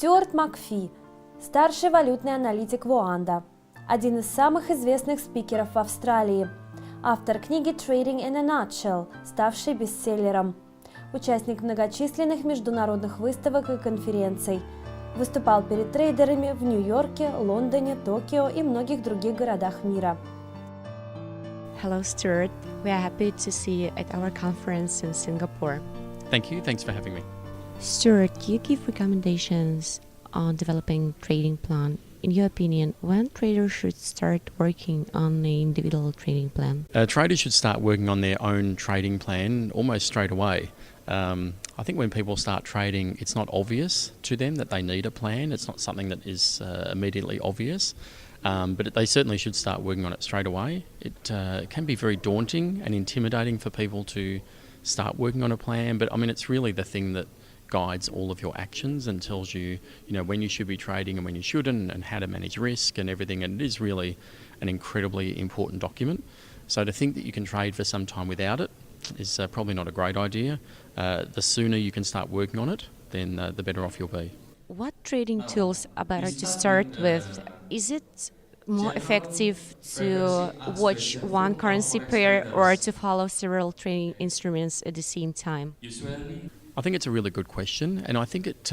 Стюарт Макфи, старший валютный аналитик в OANDA, один из самых известных спикеров в Австралии, автор книги «Trading in a Nutshell», ставшей бестселлером, участник многочисленных международных выставок и конференций, выступал перед трейдерами в Нью-Йорке, Лондоне, Токио и многих других городах мира. Hello, Stuart. We are happy to see you at our conference in Singapore. Thank you. Thanks for having me. Stuart, you give recommendations on developing trading plan. In your opinion, when traders should start working on an individual trading plan? Traders should start working on their own trading plan almost straight away. I think when people start trading, it's not obvious to them that they need a plan. It's not something that is immediately obvious. But they certainly should start working on it straight away. It can be very daunting and intimidating for people to start working on a plan, but I mean it's really the thing that guides all of your actions and tells you, when you should be trading and when you shouldn't and how to manage risk and everything, and it is really an incredibly important document. So to think that you can trade for some time without it is probably not a great idea. The sooner you can start working on it, then the better off you'll be. What trading tools are better to start with? Is it more effective to watch one currency pair or to follow several trading instruments at the same time? I think it's a really good question, and I think it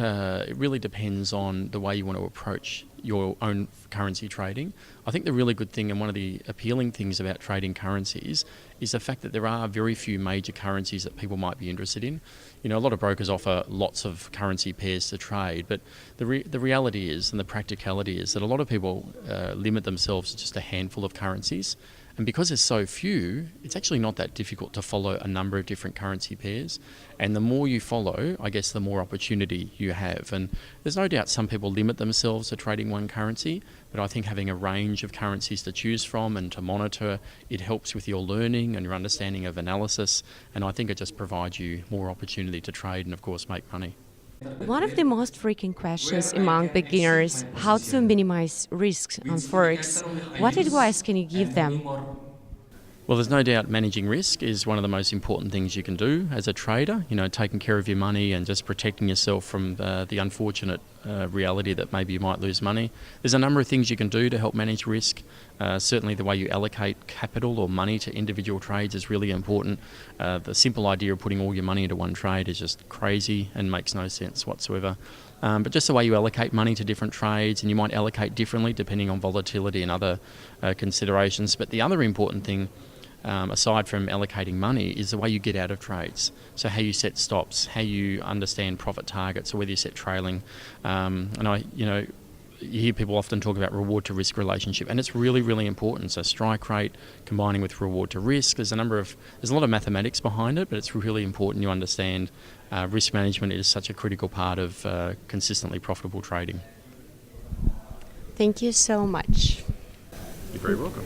really depends on the way you want to approach your own currency trading. I think the really good thing and one of the appealing things about trading currencies is the fact that there are very few major currencies that people might be interested in. A lot of brokers offer lots of currency pairs to trade, but the reality is, and the practicality is, that a lot of people limit themselves to just a handful of currencies. And because there's so few, it's actually not that difficult to follow a number of different currency pairs. And the more you follow, I guess the more opportunity you have. And there's no doubt some people limit themselves to trading one currency, but I think having a range of currencies to choose from and to monitor, it helps with your learning and your understanding of analysis. And I think it just provides you more opportunity to trade and, of course, make money. One of the most frequent questions among beginners, how to minimize risks on Forex. What advice can you give them? Well, there's no doubt managing risk is one of the most important things you can do as a trader, taking care of your money and just protecting yourself from the unfortunate reality that maybe you might lose money. There's a number of things you can do to help manage risk. Certainly the way you allocate capital or money to individual trades is really important. The simple idea of putting all your money into one trade is just crazy and makes no sense whatsoever. But just the way you allocate money to different trades, and you might allocate differently depending on volatility and other considerations. But the other important thing, aside from allocating money, is the way you get out of trades. So how you set stops, how you understand profit targets, or whether you set trailing. You hear people often talk about reward to risk relationship, and it's really, really important. So strike rate combining with reward to risk. There's a lot of mathematics behind it, but it's really important you understand risk management is such a critical part of consistently profitable trading. Thank you so much. You're very welcome.